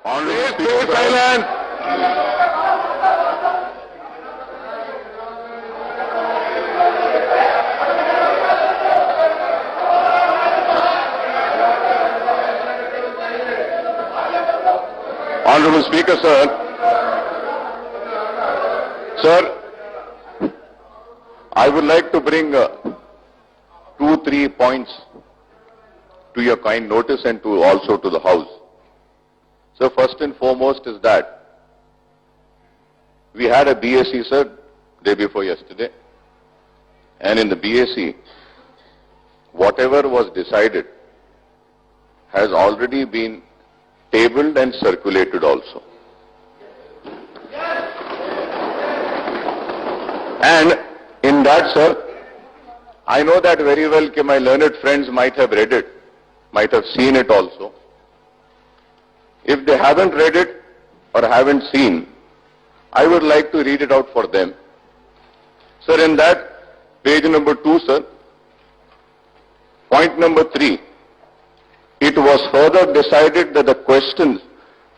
Please stay silent. Honorable Speaker, sir. Sir, I would like to bring 2-3 points to your kind notice and to also to the House. So first and foremost is that we had a BSc, sir, day before yesterday, and in the BSc, whatever was decided has already been tabled and circulated also. And in that, sir, I know that very well that my learned friends might have read it, might have seen it also. If they haven't read it or haven't seen, I would like to read it out for them. Sir, in that, page number 2, sir, point number 3, it was further decided that the questions,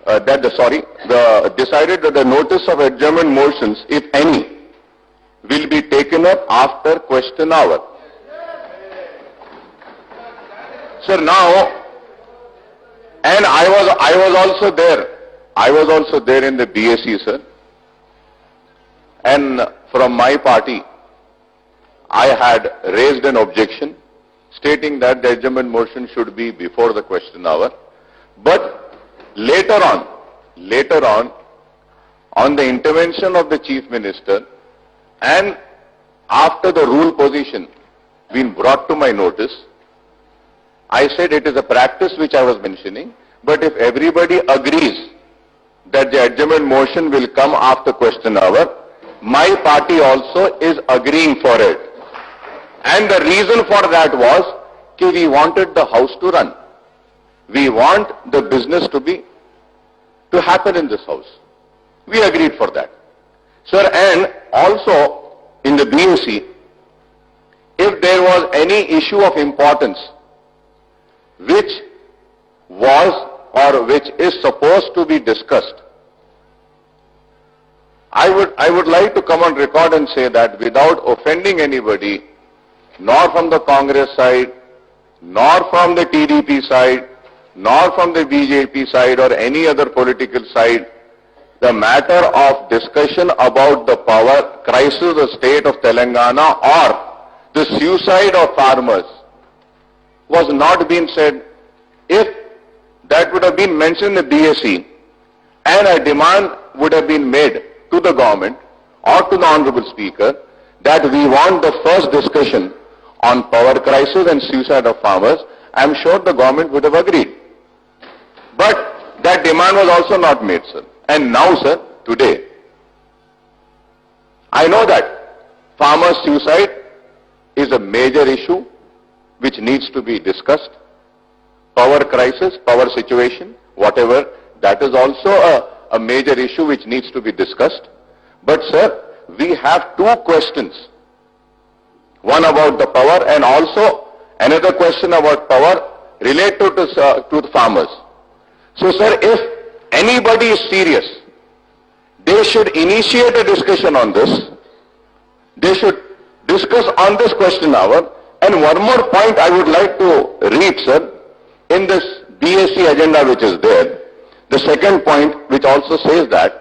decided that the notice of adjournment motions, if any, will be taken up after question hour. Sir, now, and I was also there. I was also there in the BSc, sir. And from my party, I had raised an objection stating that the adjournment motion should be before the question hour. But later on the intervention of the Chief Minister and after the rule position being brought to my notice, I said it is a practice which I was mentioning, but if everybody agrees that the adjournment motion will come after question hour, my party also is agreeing for it. And the reason for that was that we wanted the House to run. We want the business to happen in this House. We agreed for that. Sir, and also in the BSc, if there was any issue of importance which was or which is supposed to be discussed, I would like to come on record and say that without offending anybody, nor from the Congress side, nor from the TDP side, nor from the BJP side or any other political side, the matter of discussion about the power crisis of the state of Telangana or the suicide of farmers was not being said. If that would have been mentioned in the BSc and a demand would have been made to the government or to the Honorable Speaker that we want the first discussion on power crisis and suicide of farmers, I am sure the government would have agreed. But that demand was also not made, sir. And now, sir, today, I know that farmers' suicide is a major issue which needs to be discussed. Power crisis, power situation, whatever, that is also a major issue which needs to be discussed. But, sir, we have two questions. One about the power and also another question about power related to the farmers. So, sir, if anybody is serious, they should initiate a discussion on this. They should discuss on this question hour. And one more point I would like to read, sir, in this BSc agenda which is there. The second point which also says that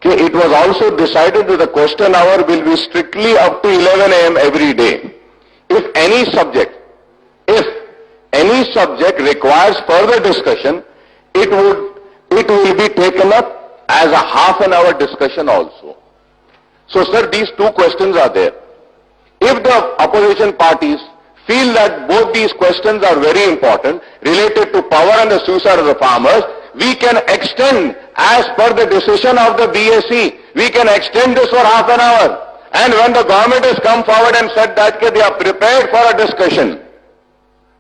it was also decided that the question hour will be strictly up to 11 a.m. every day. If any subject requires further discussion, it will be taken up as a half an hour discussion also. So, sir, these two questions are there. If the opposition parties feel that both these questions are very important, related to power and the suicide of the farmers, we can extend, as per the decision of the BSc, we can extend this for half an hour. And when the government has come forward and said that they are prepared for a discussion,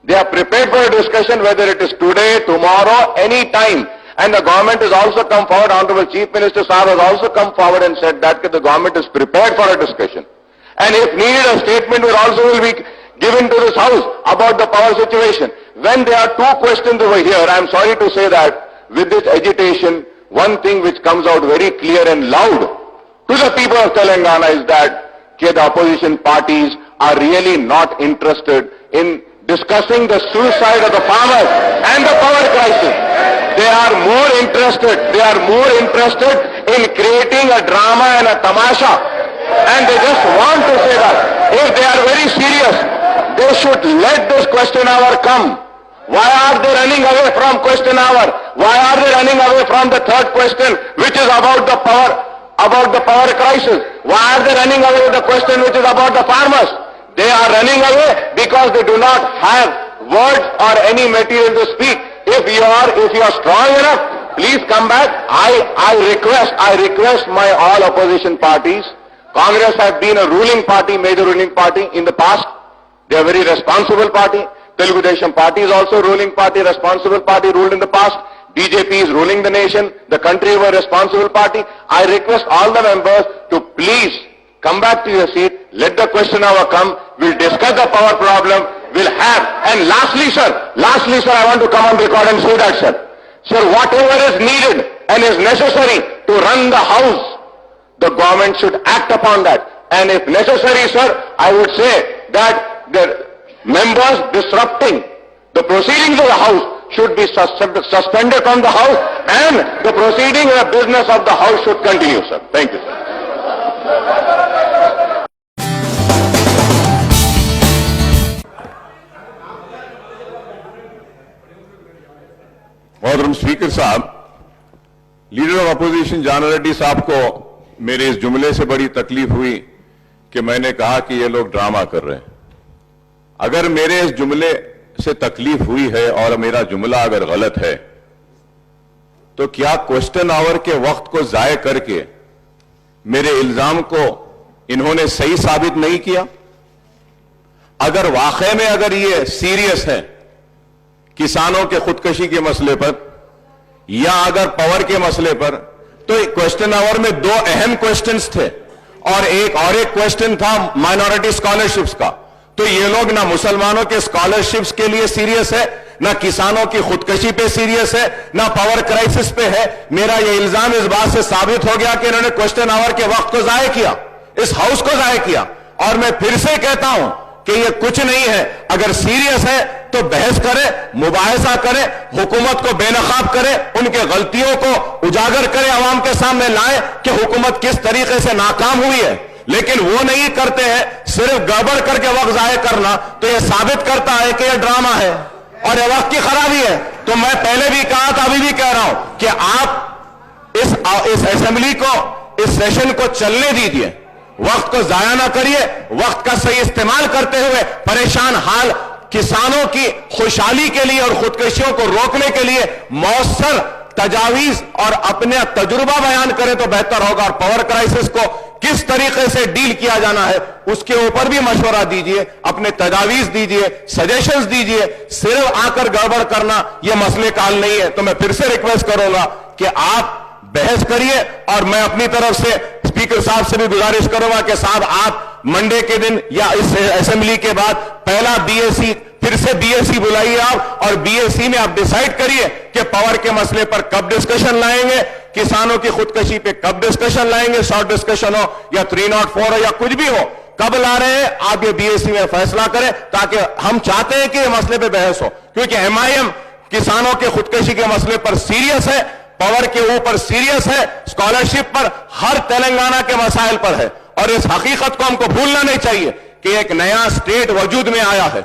whether it is today, tomorrow, any time, and the government has also come forward, Honorable Chief Minister Sahab has also come forward and said that the government is prepared for a discussion. And if needed, a statement will be given to this House about the power situation. When there are two questions over here, I am sorry to say that with this agitation, one thing which comes out very clear and loud to the people of Telangana is that the opposition parties are really not interested in discussing the suicide of the farmers and the power crisis. They are more interested in creating a drama and a tamasha. And they just want to say that if they are very serious, they should let this question hour come. Why are they running away from question hour? Why are they running away from the third question, which is about the power crisis? Why are they running away with the question which is about the farmers? They are running away because they do not have words or any material to speak. If you are strong enough, please come back. I request my all opposition parties. Congress has been a ruling party, major ruling party in the past. They are a very responsible party. Telugu Desam party is also a ruling party, responsible party, ruled in the past. BJP is ruling the nation, the country of a responsible party. I request all the members to please come back to your seat, let the question hour come, we'll discuss the power problem, we'll have, and lastly sir, I want to come on record and say that sir, whatever is needed and is necessary to run the house, the government should act upon that. And if necessary, sir, I would say that the members disrupting the proceedings of the house should be suspended from the house, and the proceeding and business of the house should continue, sir. Thank you, sir. मोहतरम speaker साहब, leader of opposition जान रेड्डी साहब को मेरे इस जुमले से बड़ी तकलीफ हुई कि मैंने कहा कि ये लोग ड्रामा कर रहे हैं। अगर मेरे इस जुमले से तकलीफ हुई है और मेरा जुमला अगर गलत है, तो क्या क्वेश्चन आवर के वक्त को जाय करके मेरे इल्जाम को इन्होंने सही साबित नहीं किया? अगर वाकई में अगर ये सीरियस है किसानों के खुदकशी के मसले पर या अगर पावर के मसले पर, तो क्वेश्चन आवर में दो अहम क्वेश्चंस थे और एक क्वेश्चन था माइनॉरिटी स्कॉलरशिप्स का। तो ये लोग ना मुसलमानों के स्कॉलरशिप्स के लिए सीरियस है, ना किसानों की खुदकशी पे सीरियस है, ना पावर क्राइसिस पे है। मेरा ये इल्जाम इस बात से साबित हो गया कि इन्होंने क्वेश्चन आवर के वक्त को जाया किया, इस हाउस को जाया किया। और मैं फिर से कहता हूं कि ये कुछ नहीं है। अगर सीरियस है तो बहस करे, मुबाहिसा करे, हुकूमत को बेनकाब करे, उनके गलतियों को उजागर करे, आवाम के सामने लाए कि हुकूमत किस तरीके से नाकाम हुई है। लेकिन वो नहीं करते हैं, सिर्फ गड़बड़ करके वक्त जाया करना, तो ये साबित करता है कि ये ड्रामा है और ये वक्त की खराबी है। तो मैं पहले भी कहा था, अभी भी कह रहा हूं कि आप इस असेंबली को, इस सेशन को चलने दीजिए, वक्त को जाया ना करिए। वक्त का सही इस्तेमाल करते हुए परेशान हाल किसानों की खुशहाली के लिए और खुदकशियों को रोकने के लिए मौसर तजावीज और अपने तजुर्बा बयान करें तो बेहतर होगा। और पावर क्राइसिस को किस तरीके से डील किया जाना है उसके ऊपर भी मशवरा दीजिए, अपने तजावीज दीजिए, सजेशंस दीजिए। सिर्फ आकर गड़बड़ करना यह मसले का हल नहीं है। तो मैं फिर से रिक्वेस्ट करूंगा कि आप बहस करिए और मैं अपनी तरफ से स्पीकर साहब से भी गुजारिश करूंगा कि साहब आप मंडे के दिन या इस असेंबली के बाद पहला बीएसी, फिर से बीएसी बुलाइए आप, और बीएसी में आप डिसाइड करिए कि पावर के मसले पर कब डिस्कशन लाएंगे, किसानों की खुदकशी पे कब डिस्कशन लाएंगे, शॉर्ट डिस्कशन हो या 304 हो या कुछ भी हो, कब ला रहे हैं आप ये बीएसी में फैसला करें, ताकि हम चाहते हैं कि ये मसले पे बहस हो। क्योंकि एमआईएम किसानों के खुदकशी के मसले पर सीरियस है, पावर के ऊपर सीरियस है, स्कॉलरशिप पर, हर तेलंगाना के मसाइल पर है। और इस हकीकत को हमको भूलना नहीं चाहिए कि एक नया स्टेट वजूद में आया है,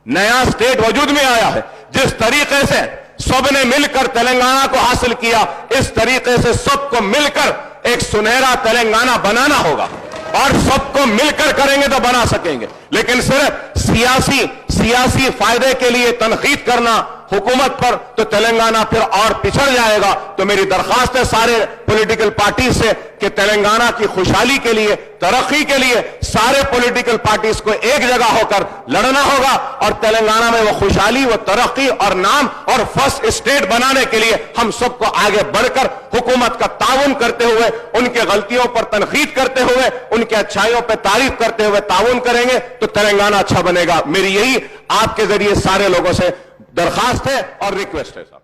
नया स्टेट वजूद में आया है। जिस तरीके से सबने मिलकर तेलंगाना को हासिल किया, इस तरीके से सबको मिलकर एक सुनहरा तेलंगाना बनाना होगा और सबको मिलकर करेंगे तो बना सकेंगे। लेकिन सिर्फ सियासी फायदे के लिए तनकीद करना हुकूमत पर, तो तेलंगाना फिर और पिछड़ जाएगा। तो मेरी दरखास्त है सारे पॉलिटिकल पार्टी से कि तेलंगाना की खुशहाली के लिए, तरक्की के लिए सारे पॉलिटिकल पार्टीज को एक जगह होकर लड़ना होगा और तेलंगाना में वो खुशहाली, वो तरक्की और नाम और फर्स्ट स्टेट बनाने के लिए हम सबको आगे बढ़कर हुकूमत का ताउन करते हुए, उनके गलतियों पर तनकीद करते हुए, उनके अच्छाइयों पर तारीफ करते हुए ताउन करेंगे तो तेलंगाना अच्छा बनेगा। मेरी यही आपके जरिए सारे लोगों से दरखास्त है और रिक्वेस्ट है साहब।